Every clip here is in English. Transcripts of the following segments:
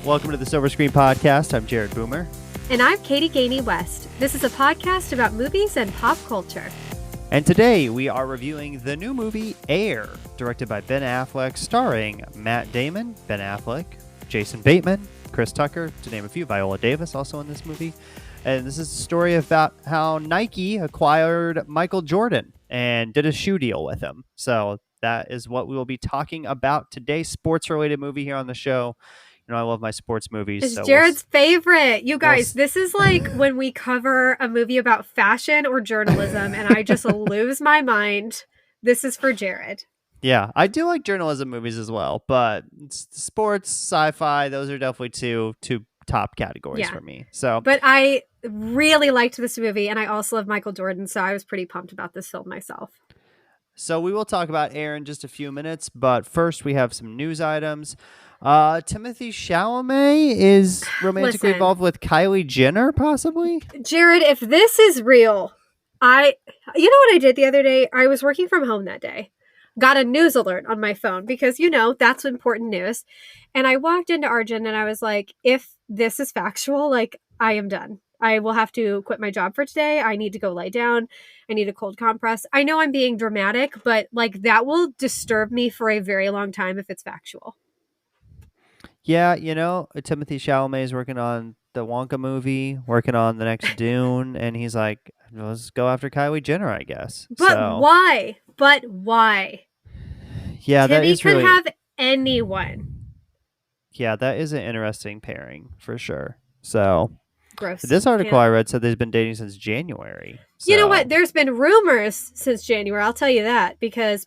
Welcome to the Silver Screen Podcast. I'm Jared Boomer. And I'm Katie Gainey West. This is a podcast about movies and pop culture. And today we are reviewing the new movie Air, directed by Ben Affleck, starring Matt Damon, Ben Affleck, Jason Bateman, Chris Tucker, to name a few, Viola Davis also in this movie. And this is a story about how Nike acquired Michael Jordan and did a shoe deal with him. So that is what we will be talking about today. Sports-related movie here on the show. You know, I love my sports movies. It's Jared's favorite. You guys, this is like when we cover a movie about fashion or journalism and I just lose my mind. This is for Jared. Yeah, I do like journalism movies as well, but sports, sci-fi, those are definitely two top categories for me. So, but I really liked this movie and I also love Michael Jordan, so I was pretty pumped about this film myself. So we will talk about Air in just a few minutes, but first we have some news items. Timothée Chalamet is romantically involved with Kylie Jenner, possibly? Jared, if this is real, you know what I did the other day? I was working from home that day. Got a news alert on my phone because, you know, that's important news. And I walked into Arjun and I was like, if this is factual, like, I am done. I will have to quit my job for today. I need to go lie down. I need a cold compress. I know I'm being dramatic, but like that will disturb me for a very long time if it's factual. Yeah, you know, Timothée Chalamet is working on the Wonka movie, working on the next Dune, and he's like, let's go after Kylie Jenner, I guess. But why? Yeah, Timmy that is could really... have anyone. Yeah, that is an interesting pairing for sure. So, gross. This article I read said they've been dating since January. So. You know what? There's been rumors since January. I'll tell you that because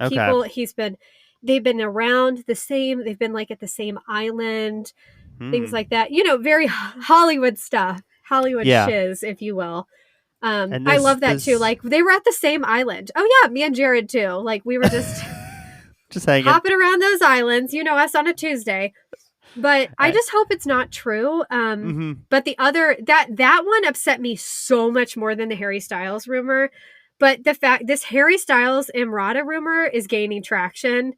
they've been around the same. They've been like at the same island, things like that. You know, very Hollywood stuff, Hollywood shiz, if you will. I love that too. Like they were at the same island. Oh yeah, me and Jared too. Like we were just hanging, hopping around those islands. You know us on a Tuesday. But I just hope it's not true. But the other that one upset me so much more than the Harry Styles rumor. But the fact this Harry Styles Emrata rumor is gaining traction,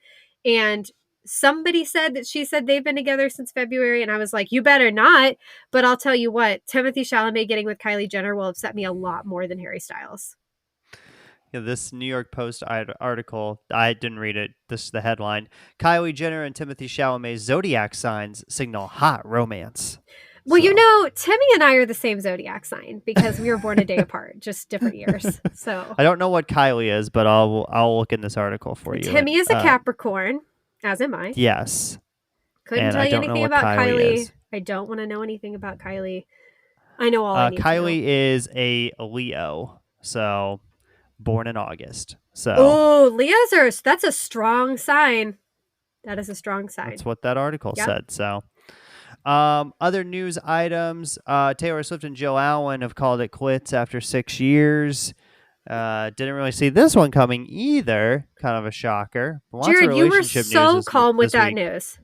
and somebody said that she said they've been together since February, and I was like, you better not. But I'll tell you what, Timothée Chalamet getting with Kylie Jenner will upset me a lot more than Harry Styles. Yeah, this New York Post article, I didn't read it. This is the headline. Kylie Jenner and Timothée Chalamet's zodiac signs signal hot romance. Well, you know, Timmy and I are the same zodiac sign because we were born a day apart, just different years. So I don't know what Kylie is, but I'll look in this article for you. Timmy is a Capricorn, as am I. Yes. Couldn't tell you anything about Kylie. I don't want to know anything about Kylie. I know all I need Kylie to know. is a Leo, so born in August. So Leos that's a strong sign. That is a strong sign. That's what that article said. So other news items, Taylor Swift and Joe Alwyn have called it quits after 6 years. Didn't really see this one coming either. Kind of a shocker. Jared, you were so calm with that news.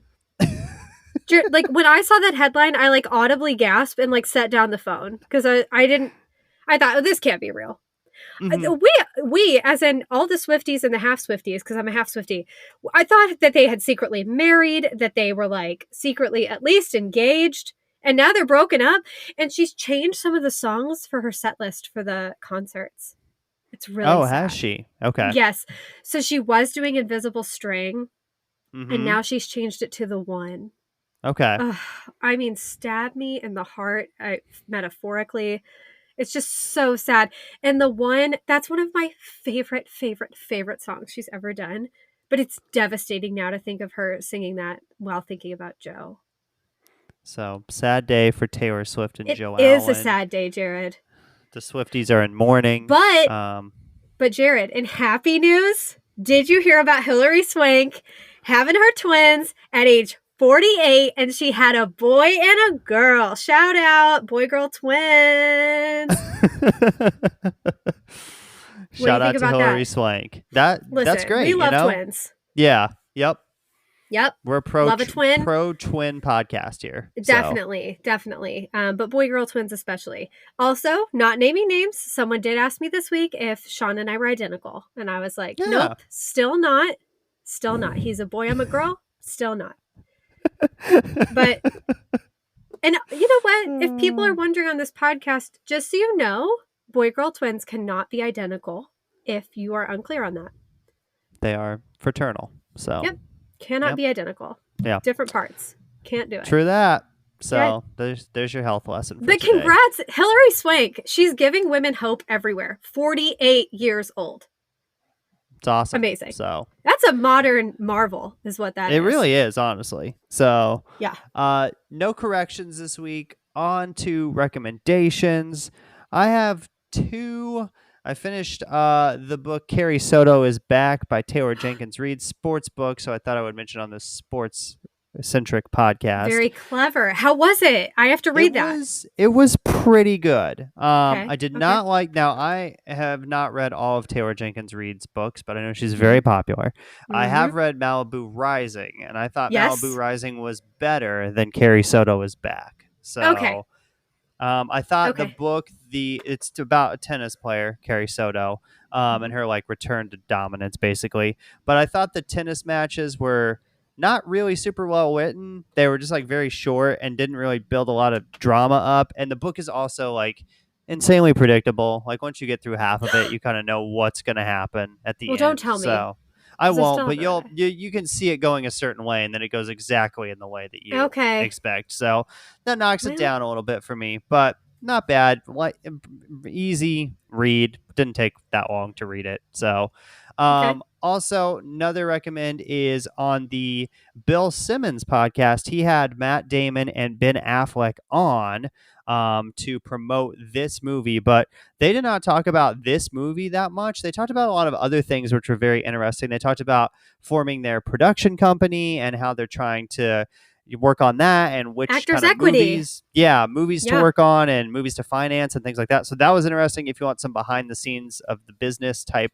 Jared, like when I saw that headline, I like audibly gasped and like set down the phone because I thought, oh, this can't be real. We, as in all the Swifties and the half Swifties, because I'm a half Swiftie, I thought that they had secretly married, that they were like secretly at least engaged, and now they're broken up. And she's changed some of the songs for her set list for the concerts. It's really sad. Has she? Okay. Yes. So she was doing Invisible String, and now she's changed it to The One. Okay. I mean, stab me in the heart, metaphorically. It's just so sad. And The One, that's one of my favorite songs she's ever done. But it's devastating now to think of her singing that while thinking about Joe. So, sad day for Taylor Swift and Joe Alwyn. It is a sad day, Jared. The Swifties are in mourning. But Jared, in happy news, did you hear about Hilary Swank having her twins at age 48, and she had a boy and a girl. Shout out, boy-girl twins. Shout out to Hilary Swank. That's great. We love twins. Yeah. Yep. We're love a twin. Pro-twin podcast here. Definitely. But boy-girl twins especially. Also, not naming names, someone did ask me this week if Sean and I were identical. And I was like, nope, still not. He's a boy, I'm a girl. Still not. But And you know what? If people are wondering on this podcast, just so you know, boy-girl twins cannot be identical if you are unclear on that. They are fraternal. So yep. Cannot be identical. Yeah. Different parts. Can't do it. True that. So there's your health lesson for today. Congrats, Hilary Swank. She's giving women hope everywhere. 48 years old. It's awesome. Amazing. So that's a modern marvel, is what that is. It really is, honestly. So yeah. No corrections this week. On to recommendations. I have 2. I finished the book Carrie Soto is Back by Taylor Jenkins Reid, sports book. So I thought I would mention on this sports-centric podcast. Very clever. How was it? I have to read that. It was pretty good. I did not like. Now I have not read all of Taylor Jenkins Reid's books, but I know she's very popular. I have read Malibu Rising, and I thought Malibu Rising was better than Carrie Soto is Back. So I thought the book, it's about a tennis player, Carrie Soto, and her like return to dominance, basically. But I thought the tennis matches were not really super well written. They were just like very short and didn't really build a lot of drama up. And the book is also like insanely predictable. Like once you get through half of it, you kind of know what's going to happen at the end. Well, don't tell me. So I won't, but you can see it going a certain way, and then it goes exactly in the way that you expect. So that knocks it down a little bit for me, but not bad. Like easy read. Didn't take that long to read it. So also another recommend is on the Bill Simmons podcast. He had Matt Damon and Ben Affleck on to promote this movie, but they did not talk about this movie that much. They talked about a lot of other things which were very interesting. They talked about forming their production company and how they're trying to work on that and which Actors kind of equity. movies to work on and movies to finance and things like that. So that was interesting if you want some behind the scenes of the business type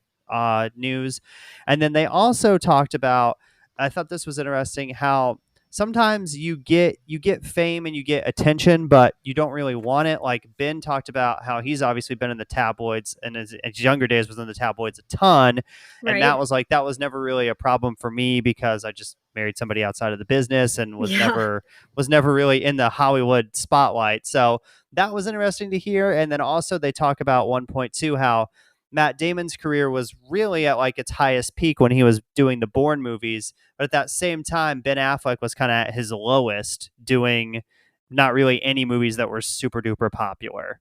news. And then they also talked about, I thought this was interesting, how sometimes you get fame and you get attention, but you don't really want it. Like Ben talked about how he's obviously been in the tabloids, and his younger days was in the tabloids a ton. And that was never really a problem for me because I just married somebody outside of the business and was never really in the Hollywood spotlight. So that was interesting to hear. And then also they talk about 1.2 how Matt Damon's career was really at like its highest peak when he was doing the Bourne movies. But at that same time, Ben Affleck was kind of at his lowest, doing not really any movies that were super duper popular.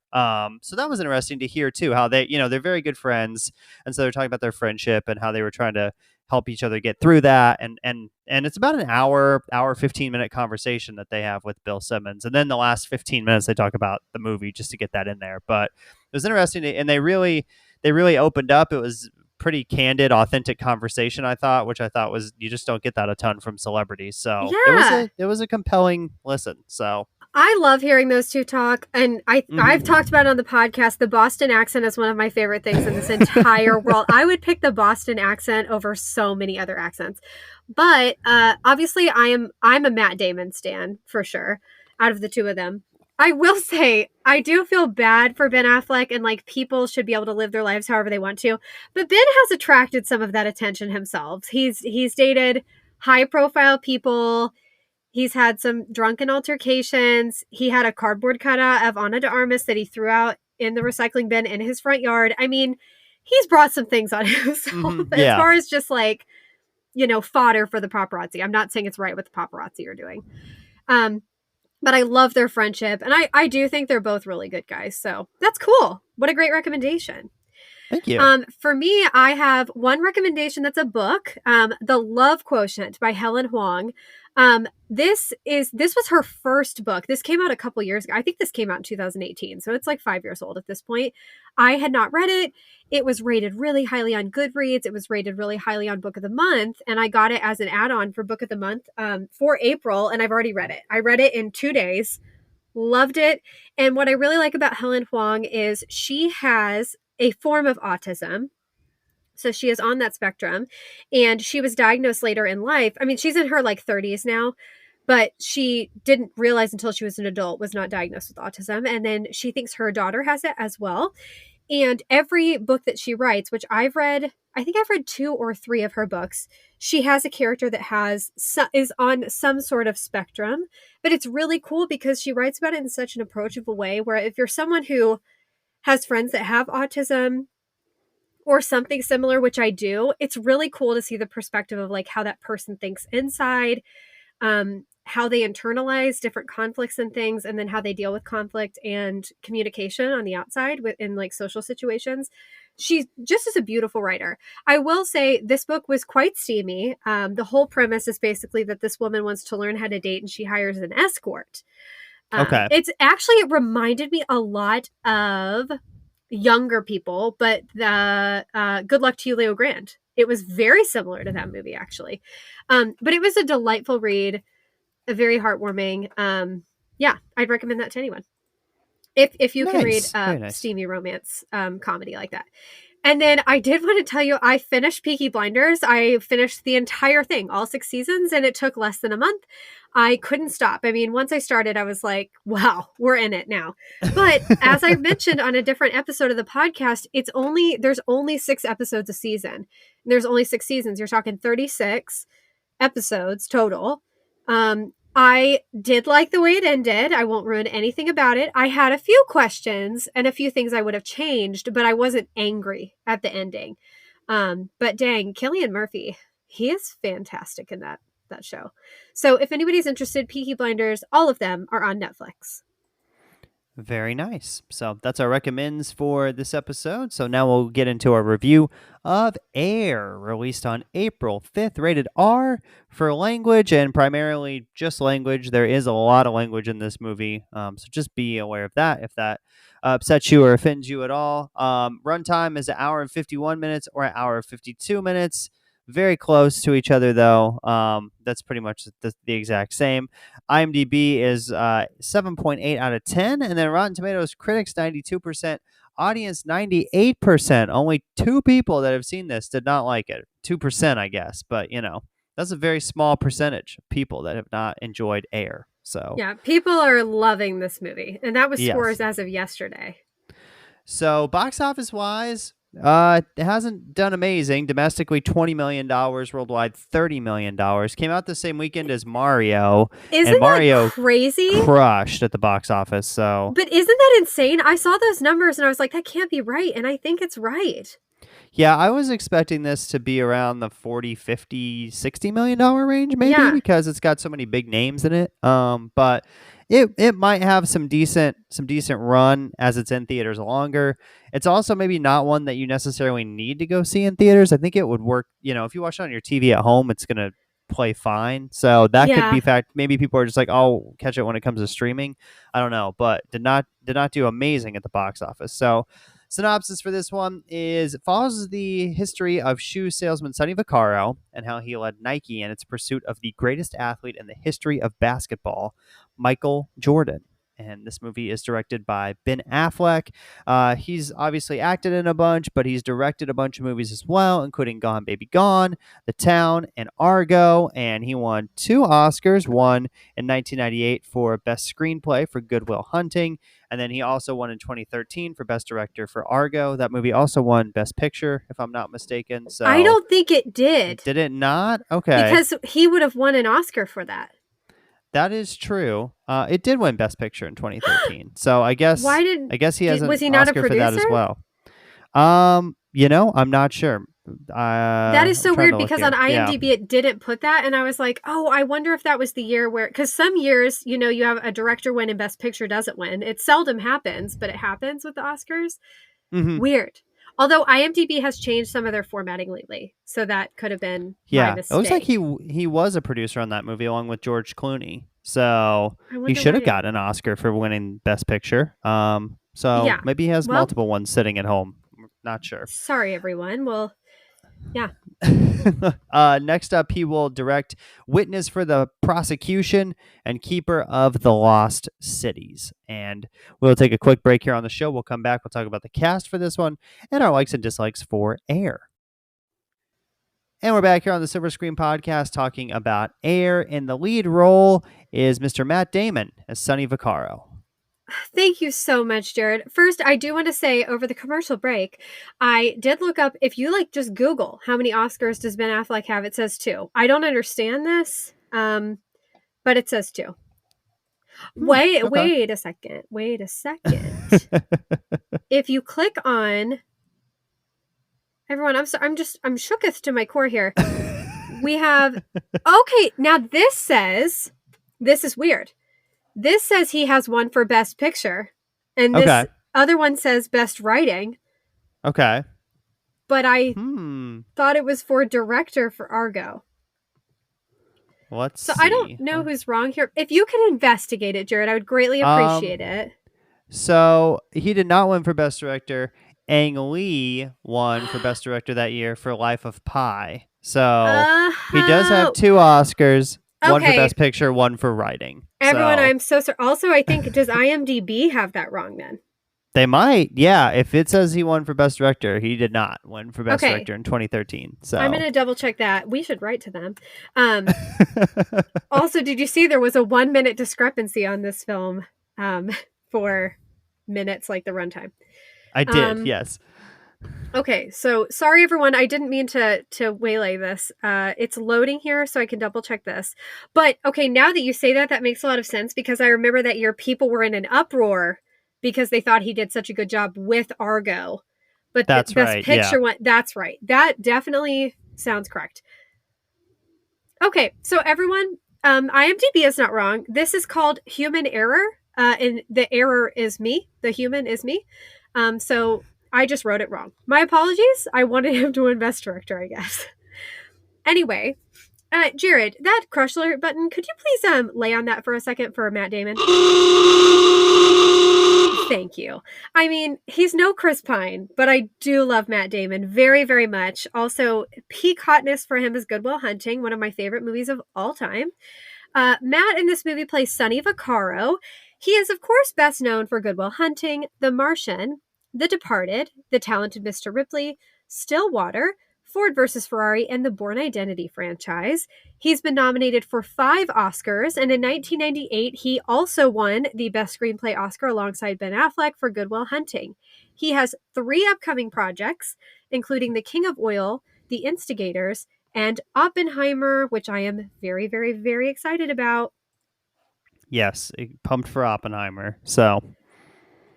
So that was interesting to hear too, how they're very good friends. And so they're talking about their friendship and how they were trying to help each other get through that. And it's about an hour 15-minute conversation that they have with Bill Simmons. And then the last 15 minutes, they talk about the movie just to get that in there. But it was interesting. And they really opened up. It was pretty candid, authentic conversation, I thought, which I thought was, you just don't get that a ton from celebrities. So it was a compelling listen. So I love hearing those two talk. And I've talked about it on the podcast. The Boston accent is one of my favorite things in this entire world. I would pick the Boston accent over so many other accents. But obviously I'm a Matt Damon stan for sure out of the two of them. I will say, I do feel bad for Ben Affleck, and like people should be able to live their lives however they want to. But Ben has attracted some of that attention himself. He's dated high profile people. He's had some drunken altercations. He had a cardboard cutout of Ana de Armas that he threw out in the recycling bin in his front yard. I mean, he's brought some things on himself as far as just like, fodder for the paparazzi. I'm not saying it's right what the paparazzi are doing. But I love their friendship, and I do think they're both really good guys. So that's cool. What a great recommendation. Thank you. For me, I have one recommendation that's a book, The Love Quotient by Helen Huang. This was her first book. This came out a couple years ago. I think this came out in 2018. So it's like 5 years old at this point. I had not read it. It was rated really highly on Goodreads. It was rated really highly on Book of the Month. And I got it as an add-on for Book of the Month for April. And I've already read it. I read it in 2 days. Loved it. And what I really like about Helen Huang is she has a form of autism. So she is on that spectrum, and she was diagnosed later in life. I mean, she's in her like 30s now, but she didn't realize until she was an adult was not diagnosed with autism. And then she thinks her daughter has it as well. And every book that she writes, which I've read I think I've read 2 or 3 of her books. She has a character that is on some sort of spectrum, but it's really cool because she writes about it in such an approachable way where if you're someone who has friends that have autism or something similar, which I do, it's really cool to see the perspective of like how that person thinks inside, how they internalize different conflicts and things, and then how they deal with conflict and communication on the outside in like social situations. She just is a beautiful writer. I will say this book was quite steamy. The whole premise is basically that this woman wants to learn how to date and she hires an escort. Okay. It reminded me a lot of Younger People, but the Good Luck to You, Leo Grande. It was very similar to that movie, actually. But it was a delightful read, a very heartwarming. Yeah, I'd recommend that to anyone. If you can read steamy romance comedy like that. And then I did want to tell you, I finished Peaky Blinders. I finished the entire thing, all 6 seasons, and it took less than a month. I couldn't stop. I mean, once I started, I was like, wow, we're in it now. But as I mentioned on a different episode of the podcast, there's only 6 episodes a season. There's only 6 seasons. You're talking 36 episodes total. I did like the way it ended. I won't ruin anything about it. I had a few questions and a few things I would have changed, but I wasn't angry at the ending. But dang, Cillian Murphy, he is fantastic in that show. So if anybody's interested, Peaky Blinders, all of them are on Netflix. Very nice. So that's our recommends for this episode. So now we'll get into our review of Air, released on April 5th, rated R for language and primarily just language. There is a lot of language in this movie, so just be aware of that if that upsets you or offends you at all. Runtime is 1 hour and 51 minutes or 1 hour and 52 minutes. Very close to each other, though. That's pretty much the exact same. IMDb is 7.8 out of 10, and then Rotten Tomatoes critics 92%, audience 98%. Only 2 people that have seen this did not like it. 2%, I guess, but that's a very small percentage of people that have not enjoyed Air. So yeah, people are loving this movie, and that was scores as of yesterday. So box office wise, it hasn't done amazing. Domestically, $20 million. Worldwide, $30 million. Came out the same weekend as Mario. Isn't that crazy? Crushed at the box office. So, but isn't that insane? I saw those numbers and I was like, that can't be right. And I think it's right. Yeah, I was expecting this to be around the 40, 50, $60 million range, maybe, because it's got so many big names in it. But it might have some decent run as it's in theaters longer. It's also maybe not one that you necessarily need to go see in theaters. I think it would work. If you watch it on your TV at home, it's gonna play fine. So that could be fact. Maybe people are just like, I'll catch it when it comes to streaming. I don't know, but did not do amazing at the box office. So synopsis for this one is it follows the history of shoe salesman Sonny Vaccaro and how he led Nike in its pursuit of the greatest athlete in the history of basketball, Michael Jordan. And this movie is directed by Ben Affleck. He's obviously acted in a bunch, but he's directed a bunch of movies as well, including Gone Baby Gone, The Town, and Argo. And he won 2 Oscars, one in 1998 for Best Screenplay for Good Will Hunting. And then he also won in 2013 for Best Director for Argo. That movie also won Best Picture, if I'm not mistaken. So I don't think it did. Did it not? Okay. Because he would have won an Oscar for that. That is true. It did win Best Picture in 2013. So I guess he has an Oscar for that as well. I'm not sure. That is so weird because on IMDb it didn't put that, and I was like, oh, I wonder if that was the year where, because some years, you have a director win and Best Picture doesn't win. It seldom happens, but it happens with the Oscars. Mm-hmm. Weird. Although IMDb has changed some of their formatting lately, so that could have been my mistake. It looks like he was a producer on that movie along with George Clooney, so he should have got an Oscar for winning Best Picture. Maybe he has multiple ones sitting at home. Not sure. Sorry, everyone. Well, yeah. Next up, he will direct Witness for the Prosecution and Keeper of the Lost Cities. And we'll take a quick break here on the show. We'll come back. We'll talk about the cast for this one and our likes and dislikes for Air. And we're back here on the Silver Screen Podcast talking about Air. And the lead role is Mr. Matt Damon as Sonny Vaccaro. Thank you so much, Jared. First, I do want to say over the commercial break, I did look up, if you just Google how many Oscars does Ben Affleck have, it says 2. I don't understand this, but it says 2. Wait a second. If you click on, everyone, I'm shooketh to my core here. We have, okay, now this is weird. This says he has 1 for Best Picture, and this other one says Best Writing. Okay. But I thought it was for Director for Argo. Let's see. I don't know who's wrong here. If you could investigate it, Jared, I would greatly appreciate it. So he did not win for Best Director. Ang Lee won for Best Director that year for Life of Pi. So he does have 2 Oscars. Okay. 1 for Best Picture, 1 for Writing. Everyone, I'm so sorry. Also, I think, does IMDb have that wrong then? They might, yeah. If it says he won for Best Director, he did not win for Best Director in 2013. So I'm going to double check that. We should write to them. Also, did you see there was a 1-minute discrepancy on this film for minutes, like the runtime? I did, yes. Okay, so sorry everyone, I didn't mean to waylay this. It's loading here so I can double check this. But okay, now that you say that, that makes a lot of sense, because I remember that year people were in an uproar because they thought he did such a good job with Argo. But that's the Best Picture one, that's right. That definitely sounds correct. Okay, so everyone, IMDb is not wrong. This is called human error, and the error is me. The human is me. So I just wrote it wrong. My apologies. I wanted him to win Best Director, I guess. Anyway, Jared, that crush alert button, could you please lay on that for a second for Matt Damon? Thank you. I mean, he's no Chris Pine, but I do love Matt Damon very, very much. Also, peak hotness for him is Good Will Hunting, one of my favorite movies of all time. Matt in this movie plays Sonny Vaccaro. He is, of course, best known for Good Will Hunting, The Martian, The Departed, The Talented Mr. Ripley, Stillwater, Ford vs. Ferrari, and the Bourne Identity franchise. He's been nominated for 5 Oscars, and in 1998, he also won the Best Screenplay Oscar alongside Ben Affleck for Good Will Hunting. He has 3 upcoming projects, including The King of Oil, The Instigators, and Oppenheimer, which I am very, very, very excited about. Yes, pumped for Oppenheimer. So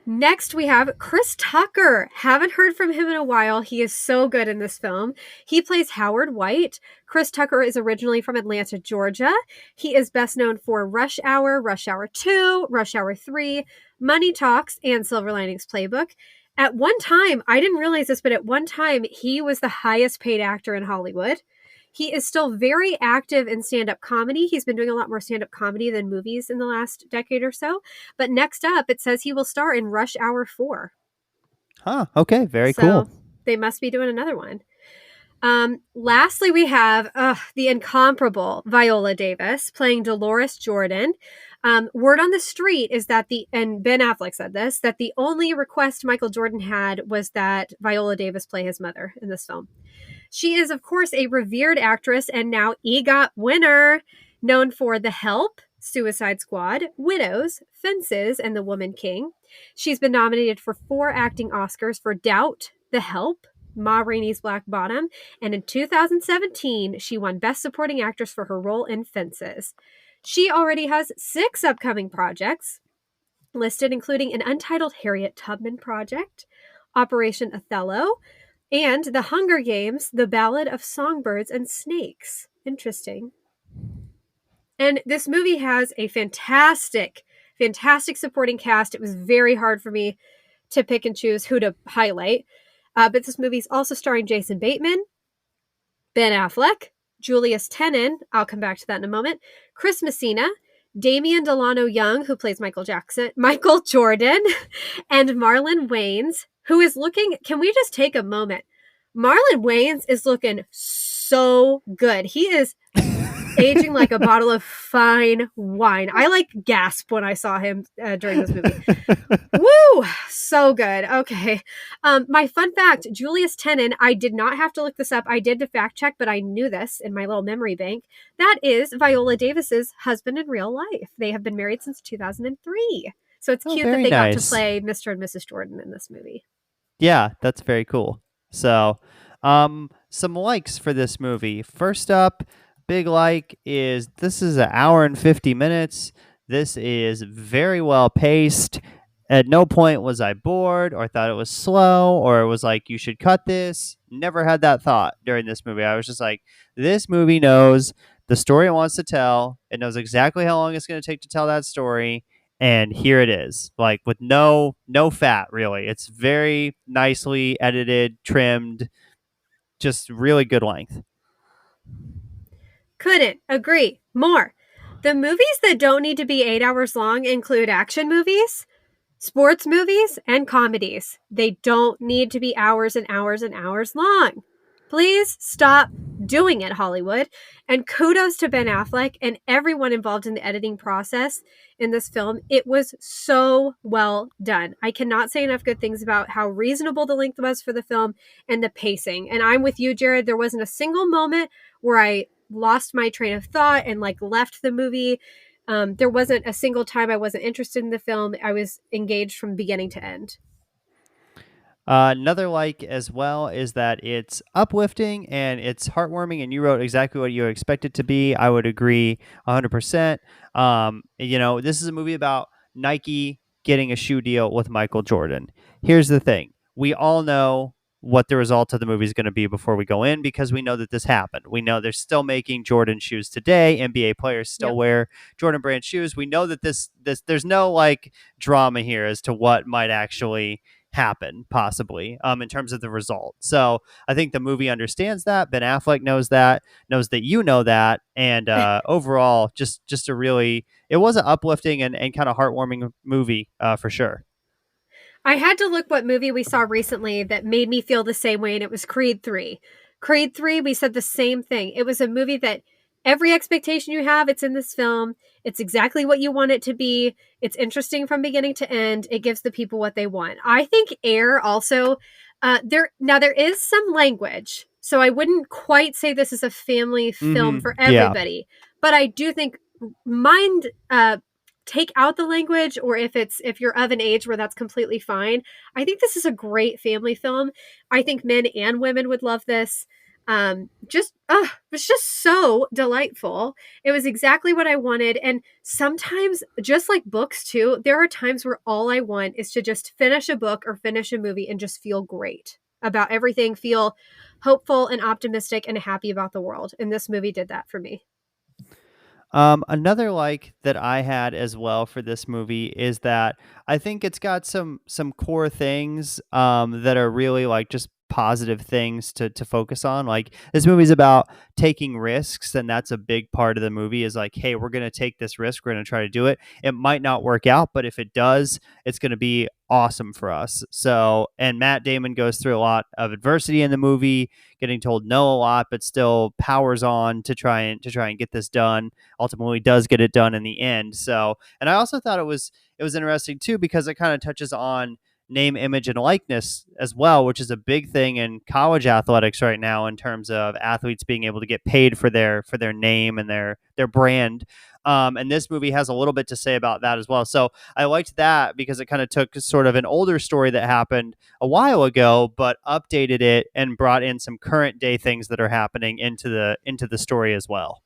next, we have Chris Tucker. Haven't heard from him in a while. He is so good in this film. He plays Howard White. Chris Tucker is originally from Atlanta, Georgia. He is best known for Rush Hour, Rush Hour 2, Rush Hour 3, Money Talks, and Silver Linings Playbook. At one time, I didn't realize this, but at one time, he was the highest paid actor in Hollywood. He is still very active in stand-up comedy. He's been doing a lot more stand-up comedy than movies in the last decade or so. But next up, it says he will star in Rush Hour 4. Huh, okay, very cool. They must be doing another one. Lastly, we have the incomparable Viola Davis playing Dolores Jordan. Word on the street is that and Ben Affleck said this, that the only request Michael Jordan had was that Viola Davis play his mother in this film. She is, of course, a revered actress and now EGOT winner, known for The Help, Suicide Squad, Widows, Fences, and The Woman King. She's been nominated for 4 acting Oscars for Doubt, The Help, Ma Rainey's Black Bottom, and in 2017, she won Best Supporting Actress for her role in Fences. She already has 6 upcoming projects listed, including an untitled Harriet Tubman project, Operation Othello, and The Hunger Games, The Ballad of Songbirds and Snakes. Interesting. And this movie has a fantastic, fantastic supporting cast. It was very hard for me to pick and choose who to highlight. But this movie is also starring Jason Bateman, Ben Affleck, Julius Tenen, I'll come back to that in a moment, Chris Messina, Damian Delano Young, who plays Michael Jordan, and Marlon Wayans, who is looking, can we just take a moment? Marlon Wayans is looking so good. He is aging like a bottle of fine wine. I gasped when I saw him during this movie. Woo! So good. Okay. My fun fact, Julius Tenen, I did not have to look this up. I did to fact check, but I knew this in my little memory bank. That is Viola Davis's husband in real life. They have been married since 2003. So it's cute that very they got to nice. play Mr. and Mrs. Jordan in this movie. Yeah, that's very cool. So, some likes for this movie. First up, big like is this is an hour and 50 minutes. This is very well paced. At no point was I bored or thought it was slow or it was like, you should cut this. Never had that thought during this movie. I was just like, this movie knows the story it wants to tell. It knows exactly how long it's going to take to tell that story. And here it is, like with no fat, really. It's very nicely edited, trimmed, just really good length. Couldn't agree more. The movies that don't need to be 8 hours long include action movies, sports movies, and comedies. They don't need to be hours and hours and hours long. Please stop doing it, Hollywood. And kudos to Ben Affleck and everyone involved in the editing process in this film. It was so well done. I cannot say enough good things about how reasonable the length was for the film and the pacing. And I'm with you, Jared. There wasn't a single moment where I lost my train of thought and like left the movie. There wasn't a single time I wasn't interested in the film. I was engaged from beginning to end. Another like as well is that it's uplifting and it's heartwarming, and you wrote exactly what you expect it to be. I would agree 100%. This is a movie about Nike getting a shoe deal with Michael Jordan. Here's the thing. We all know what the result of the movie is going to be before we go in, because we know that this happened. We know they're still making Jordan shoes today. NBA players still wear Jordan brand shoes. We know that this there's no like drama here as to what might actually happen possibly in terms of the result. So I think the movie understands that. Ben Affleck knows that you know that, and overall just a really, it was an uplifting and kind of heartwarming movie for sure. I had to look what movie we saw recently that made me feel the same way, and it was Creed 3. Creed 3, we said the same thing. It was a movie that every expectation you have, it's in this film. It's exactly what you want it to be. It's interesting from beginning to end. It gives the people what they want. I think Air also, there is some language, so I wouldn't quite say this is a family film for everybody, but I do think take out the language, or if you're of an age where that's completely fine. I think this is a great family film. I think men and women would love this. It was just so delightful. It was exactly what I wanted. And sometimes, just like books too, there are times where all I want is to just finish a book or finish a movie and just feel great about everything, feel hopeful and optimistic and happy about the world. And this movie did that for me. Another like that I had as well for this movie is that I think it's got some core things that are really like just positive things to focus on. Like, this movie's about taking risks, and that's a big part of the movie, is like, hey, we're going to take this risk, we're going to try to do it. It might not work out, but if it does, it's going to be awesome for us. So, and Matt Damon goes through a lot of adversity in the movie, getting told no a lot, but still powers on to try and get this done. Ultimately does get it done in the end. So, and I also thought it was interesting too, because it kind of touches on name, image, and likeness as well, which is a big thing in college athletics right now, in terms of athletes being able to get paid for their name and their brand. And this movie has a little bit to say about that as well. So I liked that, because it kind of took sort of an older story that happened a while ago, but updated it and brought in some current day things that are happening into the story as well.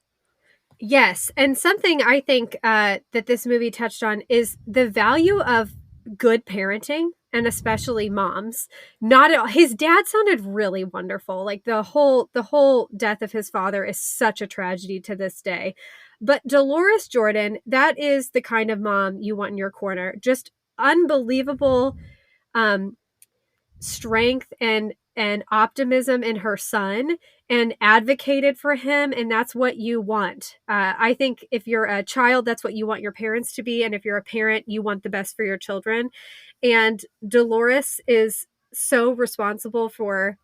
Yes. And something I think that this movie touched on is the value of good parenting, and especially moms. Not at all. His dad sounded really wonderful. Like the whole death of his father is such a tragedy to this day. But Dolores Jordan, that is the kind of mom you want in your corner. Just unbelievable strength and optimism in her son, and advocated for him, and that's what you want. I think if you're a child, that's what you want your parents to be, and if you're a parent, you want the best for your children. And Dolores is so responsible for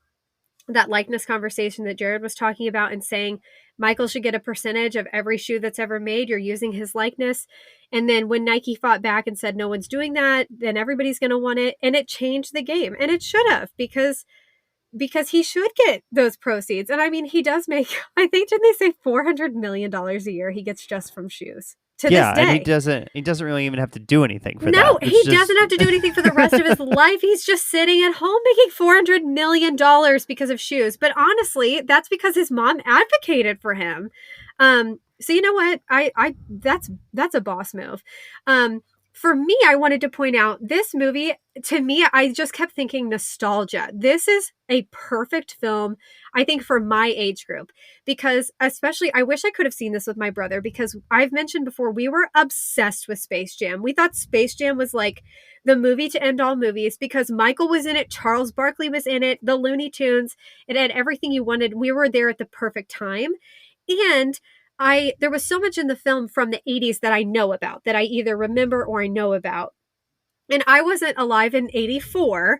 that likeness conversation that Jared was talking about, and saying Michael should get a percentage of every shoe that's ever made. You're using his likeness. And then when Nike fought back and said no one's doing that, then everybody's going to want it. And it changed the game. And it should have, because he should get those proceeds. And I mean, he does make, I think, didn't they say $400 million a year he gets just from shoes? to this day. And he doesn't really even have to do anything for that. No, he doesn't have to do anything for the rest of his life. He's just sitting at home making $400 million because of shoes. But honestly, that's because his mom advocated for him. So you know what? That's a boss move. For me, I wanted to point out this movie, to me, I just kept thinking nostalgia. This is a perfect film, I think, for my age group, because especially, I wish I could have seen this with my brother, because I've mentioned before, we were obsessed with Space Jam. We thought Space Jam was like the movie to end all movies, because Michael was in it, Charles Barkley was in it, the Looney Tunes, it had everything you wanted. We were there at the perfect time. And there was so much in the film from the 80s that I know about, that I either remember or I know about. And I wasn't alive in 84,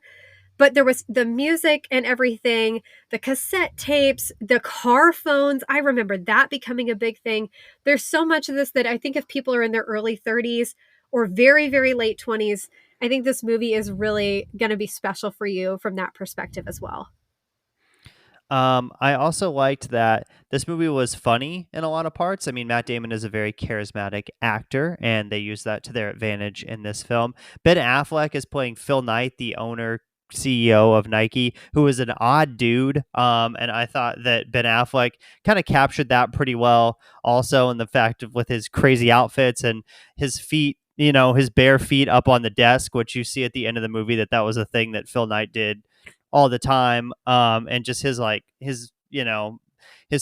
but there was the music and everything, the cassette tapes, the car phones. I remember that becoming a big thing. There's so much of this that I think if people are in their early 30s or very, very late 20s, I think this movie is really going to be special for you from that perspective as well. I also liked that this movie was funny in a lot of parts. I mean, Matt Damon is a very charismatic actor, and they use that to their advantage in this film. Ben Affleck is playing Phil Knight, the owner, CEO of Nike, who is an odd dude. And I thought that Ben Affleck kind of captured that pretty well, also in the fact of with his crazy outfits and his feet, his bare feet up on the desk, which you see at the end of the movie that was a thing that Phil Knight did all the time, and just his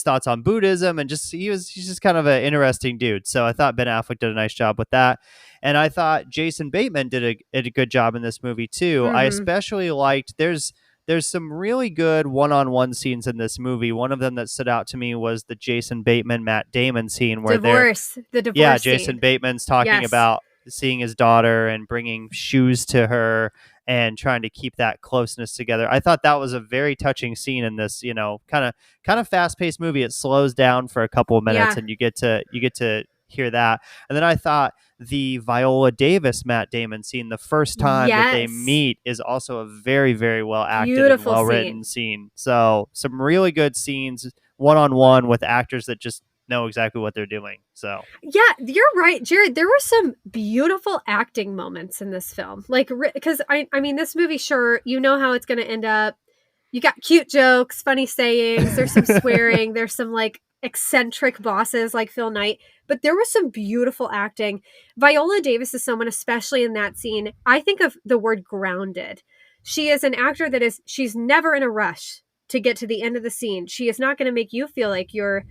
thoughts on Buddhism, and he's just kind of an interesting dude. So I thought Ben Affleck did a nice job with that, and I thought Jason Bateman did a good job in this movie too. I especially liked there's some really good one-on-one scenes in this movie. One of them that stood out to me was the Jason Bateman Matt Damon scene where the divorce Jason scene. Bateman's talking about seeing his daughter and bringing shoes to her and trying to keep that closeness together. I thought that was a very touching scene in this, kind of fast-paced movie. It slows down for a couple of minutes and you get to hear that. And then I thought the Viola Davis Matt Damon scene, the first time that they meet, is also a very, very well acted and well written scene. So some really good scenes one-on-one with actors that just know exactly what they're doing. So yeah, you're right, Jared. There were some beautiful acting moments in this film, like, because I mean, this movie, sure, you know how it's going to end up. You got cute jokes, funny sayings, there's some swearing, there's some like eccentric bosses like Phil Knight, but there was some beautiful acting. Viola Davis is someone, especially in that scene, I think of the word grounded. She is an actor she's never in a rush to get to the end of the scene. She is not going to make you feel like you're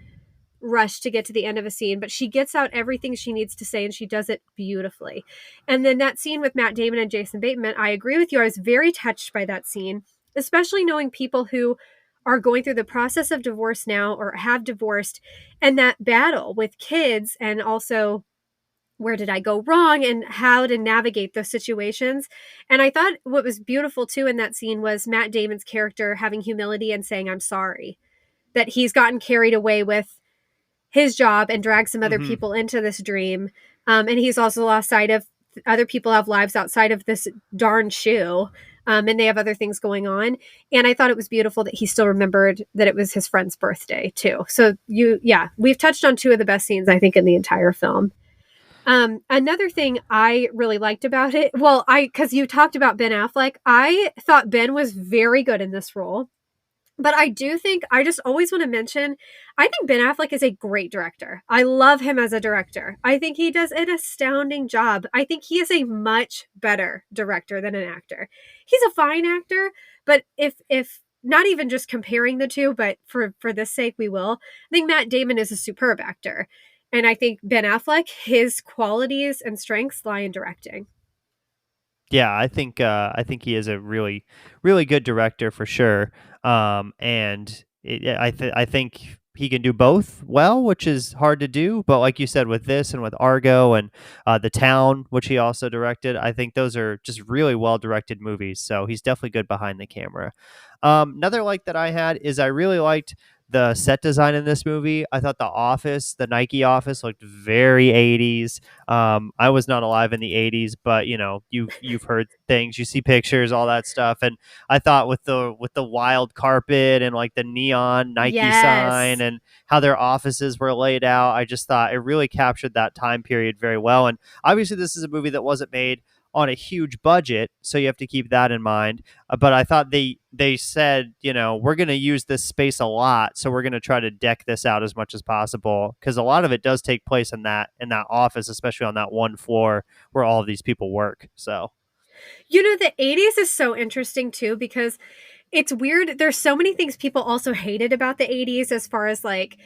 rush to get to the end of a scene, but she gets out everything she needs to say, and she does it beautifully. And then that scene with Matt Damon and Jason Bateman, I agree with you. I was very touched by that scene, especially knowing people who are going through the process of divorce now or have divorced, and that battle with kids, and also where did I go wrong and how to navigate those situations. And I thought what was beautiful too in that scene was Matt Damon's character having humility and saying, I'm sorry, that he's gotten carried away with his job and drag some other people into this dream. And he's also lost sight of other people have lives outside of this darn shoe. And they have other things going on. And I thought it was beautiful that he still remembered that it was his friend's birthday too. So we've touched on two of the best scenes, I think, in the entire film. Another thing I really liked about it, because you talked about Ben Affleck, I thought Ben was very good in this role. But I do think, I just always want to mention, I think Ben Affleck is a great director. I love him as a director. I think he does an astounding job. I think he is a much better director than an actor. He's a fine actor, but if not even just comparing the two, but for this sake, we will. I think Matt Damon is a superb actor. And I think Ben Affleck, his qualities and strengths lie in directing. Yeah, I think he is a really, really good director for sure. I think he can do both well, which is hard to do. But like you said, with this and with Argo and The Town, which he also directed, I think those are just really well directed movies. So he's definitely good behind the camera. Another like that I had is I really liked the set design in this movie. I thought the Nike office looked very 80s. I was not alive in the 80s, but you've heard things, you see pictures, all that stuff. And I thought with the wild carpet and like the neon Nike sign Yes. and how their offices were laid out, I just thought it really captured that time period very well. And obviously this is a movie that wasn't made on a huge budget, so you have to keep that in mind. But I thought they said, we're going to use this space a lot, so we're going to try to deck this out as much as possible, because a lot of it does take place in that office, especially on that one floor where all of these people work. So, the 80s is so interesting too, because it's weird. There's so many things people also hated about the 80s, as far as like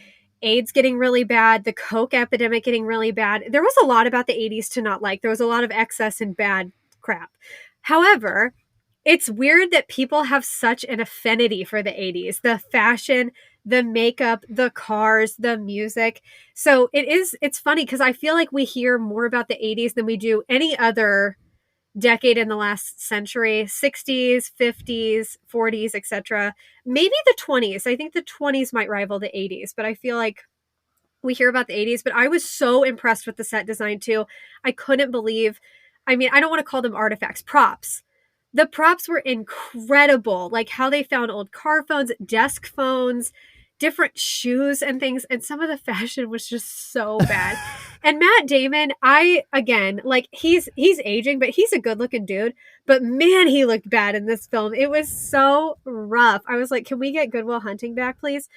AIDS getting really bad, the Coke epidemic getting really bad. There was a lot about the 80s to not like. There was a lot of excess and bad crap. However, it's weird that people have such an affinity for the 80s, the fashion, the makeup, the cars, the music. So it's funny because I feel like we hear more about the 80s than we do any other decade in the last century. 60s, 50s, 40s, etc. Maybe the 20s. I think the 20s might rival the 80s, but I feel like we hear about the 80s. But I was so impressed with the set design too. I couldn't believe, I mean, I don't want to call them artifacts, props. The props were incredible, like how they found old car phones, desk phones, different shoes and things, and some of the fashion was just so bad. And Matt Damon, like he's aging, but he's a good-looking dude. But man, he looked bad in this film. It was so rough. I was like, can we get Good Will Hunting back, please?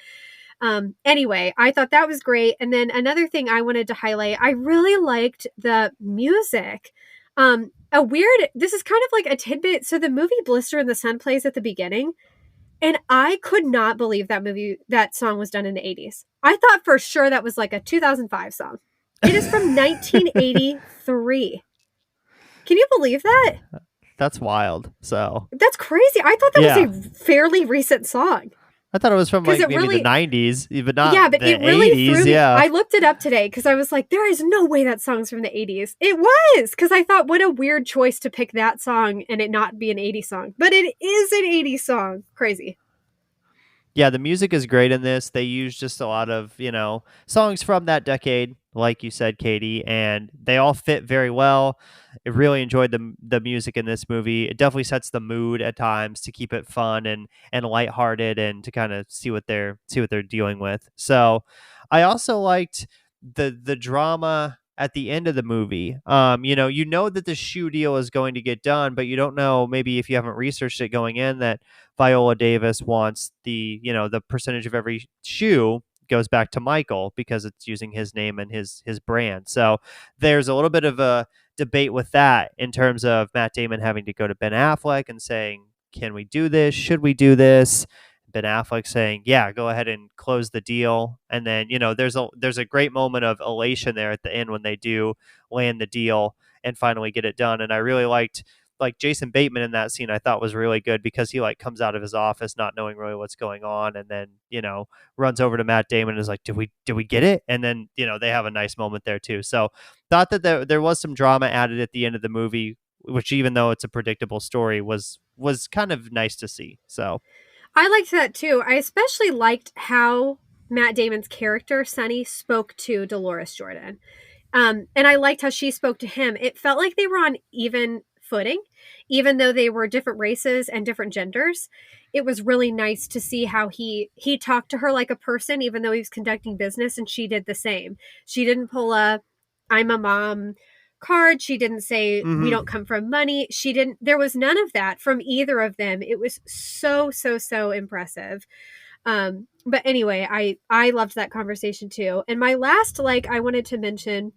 Anyway, I thought that was great. And then another thing I wanted to highlight, I really liked the music. This is kind of like a tidbit. So the movie Blister in the Sun plays at the beginning, and I could not believe that song was done in the 80s. I thought for sure that was like a 2005 song. It is from 1983. Can you believe that? that's wild. So That's crazy. I thought that was a fairly recent song. I thought it was from like maybe the 90s, but not but the it really 80s. threw me. Yeah. I looked it up today because I was like, there is no way that song's from the 80s. It was, because I thought, what a weird choice to pick that song and it not be an 80s song. But it is an 80s song. Crazy. Yeah, the music is great in this. They use just a lot of, songs from that decade, like you said, Katie, and they all fit very well. I really enjoyed the music in this movie. It definitely sets the mood at times to keep it fun and lighthearted, and to kind of see what they're dealing with. So, I also liked the drama at the end of the movie. That the shoe deal is going to get done, but you don't know, maybe if you haven't researched it going in, that Viola Davis wants the percentage of every shoe goes back to Michael because it's using his name and his brand. So there's a little bit of a debate with that, in terms of Matt Damon having to go to Ben Affleck and saying, can we do this? Should we do this? Ben Affleck saying, yeah, go ahead and close the deal. And then, there's a great moment of elation there at the end when they do land the deal and finally get it done. And I really liked, like, Jason Bateman in that scene. I thought was really good, because he like comes out of his office not knowing really what's going on, and then runs over to Matt Damon and is like, did we get it? And then they have a nice moment there too. So thought that there was some drama added at the end of the movie, which, even though it's a predictable story, was kind of nice to see. So I liked that too. I especially liked how Matt Damon's character, Sonny, spoke to Dolores Jordan. And I liked how she spoke to him. It felt like they were on even footing, even though they were different races and different genders. It was really nice to see how he talked to her like a person, even though he was conducting business, and she did the same. She didn't pull a "I'm a mom" card. She didn't say, we don't come from money. There was none of that from either of them. It was so impressive. But anyway, I loved that conversation too. And my last I wanted to mention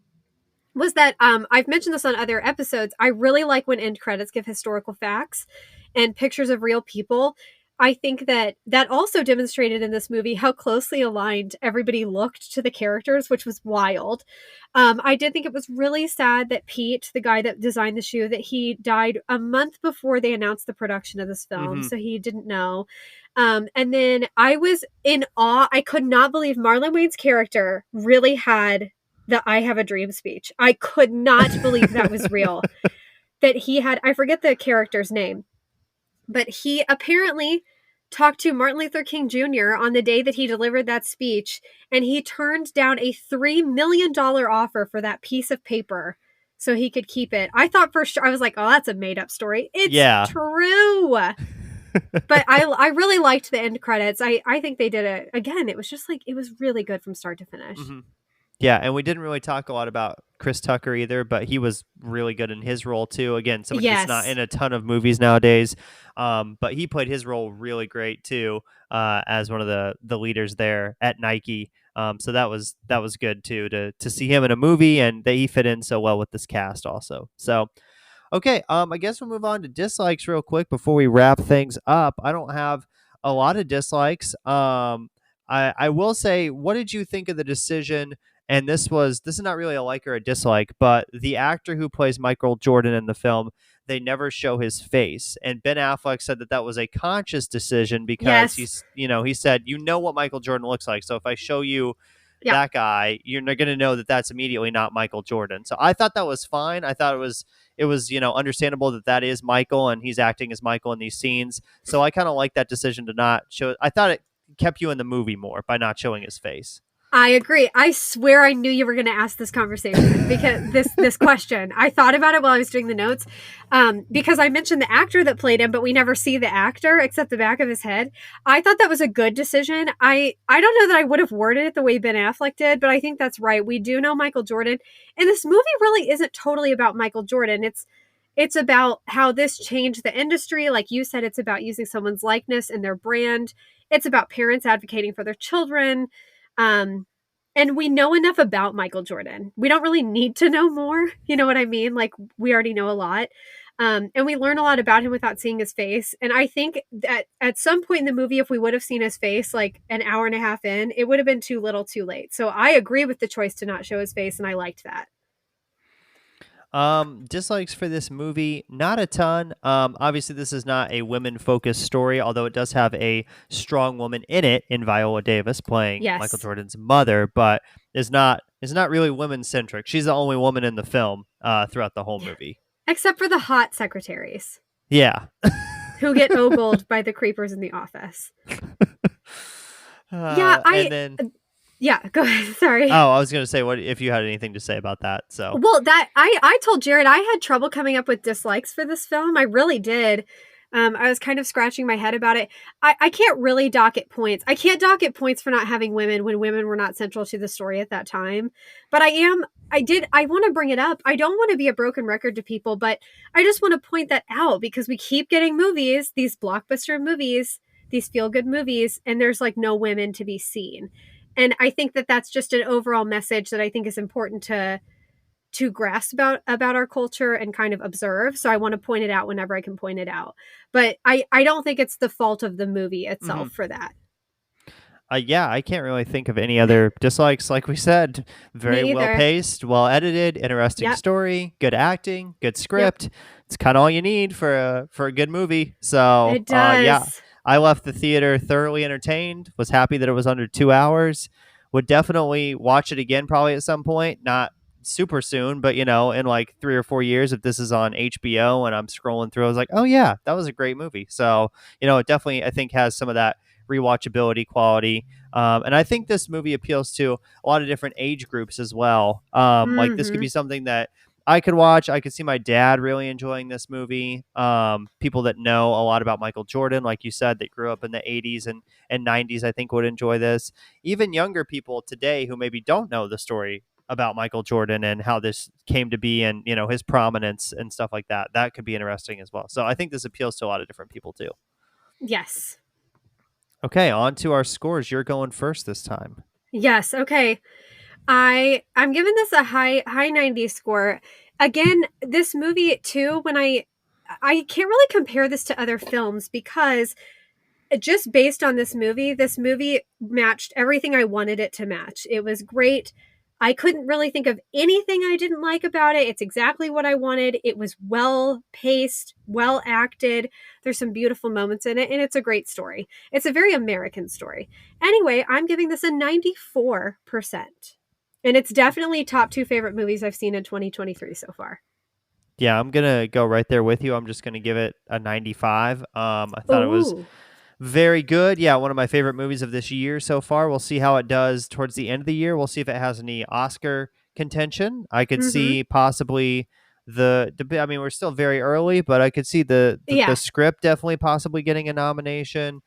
was that I've mentioned this on other episodes. I really like when end credits give historical facts and pictures of real people. I think that also demonstrated in this movie how closely aligned everybody looked to the characters, which was wild. I did think it was really sad that Pete, the guy that designed the shoe, that he died a month before they announced the production of this film. So he didn't know. And then I was in awe. I could not believe Marlon Wayne's character really had the "I have a dream" speech. I could not believe that was real. That he had, I forget the character's name, but he apparently talked to Martin Luther King Jr. on the day that he delivered that speech, and he turned down a $3 million offer for that piece of paper so he could keep it. I thought for sure, I was like, oh, that's a made-up story. It's true. But I really liked the end credits. I think they did it. Again, it was just like, it was really good from start to finish. Mm-hmm. Yeah, and we didn't really talk a lot about Chris Tucker either, but he was really good in his role too. Again, somebody that's not in a ton of movies nowadays, but he played his role really great too, as one of the leaders there at Nike. So that was good too to see him in a movie, and that he fit in so well with this cast also. So okay, I guess we'll move on to dislikes real quick before we wrap things up. I don't have a lot of dislikes. I will say, what did you think of the decision? And this is not really a like or a dislike, but the actor who plays Michael Jordan in the film, they never show his face. And Ben Affleck said that was a conscious decision because he said, what Michael Jordan looks like. So if I show you that guy, you're going to know that that's immediately not Michael Jordan. So I thought that was fine. I thought it was understandable that is Michael and he's acting as Michael in these scenes. So I kind of like that decision to not show. I thought it kept you in the movie more by not showing his face. I agree. I swear I knew you were going to ask this conversation because this question. I thought about it while I was doing the notes, because I mentioned the actor that played him, but we never see the actor except the back of his head. I thought that was a good decision. I don't know that I would have worded it the way Ben Affleck did, but I think that's right. We do know Michael Jordan, and this movie really isn't totally about Michael Jordan. It's about how this changed the industry. Like you said, it's about using someone's likeness and their brand. It's about parents advocating for their children. And we know enough about Michael Jordan. We don't really need to know more. You know what I mean? Like, we already know a lot. And we learn a lot about him without seeing his face. And I think that at some point in the movie, if we would have seen his face like an hour and a half in, it would have been too little too late. So I agree with the choice to not show his face, and I liked that. Dislikes for this movie, not a ton. Obviously this is not a women-focused story, although it does have a strong woman in it in Viola Davis playing Michael Jordan's mother, but is not really women-centric. She's the only woman in the film throughout the whole movie. Except for the hot secretaries. Yeah. Who get ogled by the creepers in the office. Yeah, go ahead. Sorry. Oh, I was going to say, what if you had anything to say about that? So, well, that I told Jared I had trouble coming up with dislikes for this film. I really did. I was kind of scratching my head about it. I can't really docket points. I can't docket points for not having women when women were not central to the story at that time. But I want to bring it up. I don't want to be a broken record to people, but I just want to point that out because we keep getting movies, these blockbuster movies, these feel-good movies, and there's like no women to be seen. And I think that that's just an overall message that I think is important to grasp about our culture and kind of observe. So I want to point it out whenever I can point it out. But I don't think it's the fault of the movie itself for that. Yeah, I can't really think of any other dislikes. Like we said, very well paced, well edited, interesting story, good acting, good script. Yep. It's kind of all you need for a good movie. So it does. Yeah. I left the theater thoroughly entertained, was happy that it was under 2 hours, would definitely watch it again probably at some point, not super soon, but in like 3 or 4 years, if this is on HBO and I'm scrolling through, I was like, oh yeah, that was a great movie. So, it definitely, I think, has some of that rewatchability quality. And I think this movie appeals to a lot of different age groups as well. Like this could be something that I could watch. I could see my dad really enjoying this movie. People that know a lot about Michael Jordan, like you said, that grew up in the 80s and 90s, I think would enjoy this. Even younger people today who maybe don't know the story about Michael Jordan and how this came to be and, his prominence and stuff like that, that could be interesting as well. So I think this appeals to a lot of different people too. Yes. Okay, on to our scores. You're going first this time. Yes. Okay. I'm giving this a high 90s score. Again, this movie too, when I can't really compare this to other films because just based on this movie matched everything I wanted it to match. It was great. I couldn't really think of anything I didn't like about it. It's exactly what I wanted. It was well paced, well acted. There's some beautiful moments in it, and it's a great story. It's a very American story. Anyway, I'm giving this a 94%. And it's definitely top 2 favorite movies I've seen in 2023 so far. Yeah, I'm going to go right there with you. I'm just going to give it a 95. I thought it was Very good. Yeah, one of my favorite movies of this year so far. We'll see how it does towards the end of the year. We'll see if it has any Oscar contention. I could see possibly I mean, we're still very early, but I could see the script definitely possibly getting a nomination.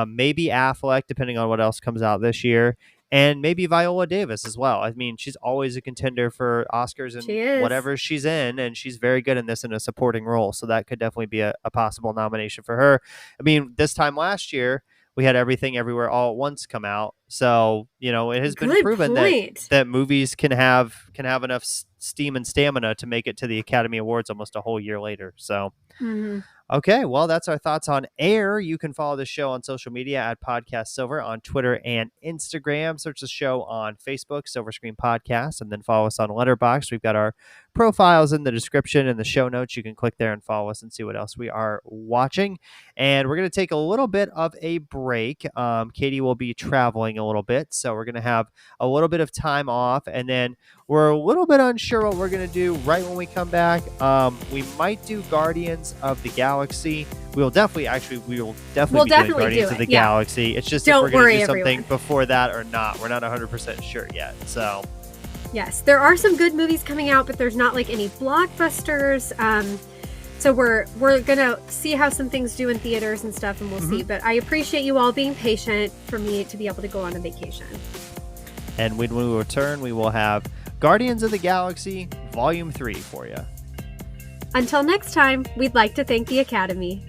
Maybe Affleck, depending on what else comes out this year. And maybe Viola Davis as well. I mean, she's always a contender for Oscars and whatever she's in, and she's very good in this in a supporting role. So that could definitely be a possible nomination for her. I mean, this time last year, we had Everything Everywhere All at Once come out. So, you know, it has been proven that movies can have enough steam and stamina to make it to the Academy Awards almost a whole year later. So, okay, well, that's our thoughts on Air. You can follow the show on social media at Podcast Silver on Twitter and Instagram. Search the show on Facebook, Silver Screen Podcast, and then follow us on Letterboxd. We've got our profiles in the description and the show notes. You can click there and follow us and see what else we are watching. And we're going to take a little bit of a break. Katie will be traveling a little bit, so we're going to have a little bit of time off, and then we're a little bit unsure what we're going to do right when we come back. We might do Guardians of the Galaxy. We will definitely be doing Guardians of the Galaxy. It's just if we're going to do something before that or not. We're not 100% sure yet. So, yes, there are some good movies coming out, but there's not like any blockbusters. So we're going to see how some things do in theaters and stuff, and we'll see. But I appreciate you all being patient for me to be able to go on a vacation. And when we return, we will have Guardians of the Galaxy Volume 3 for you. Until next time, we'd like to thank the Academy.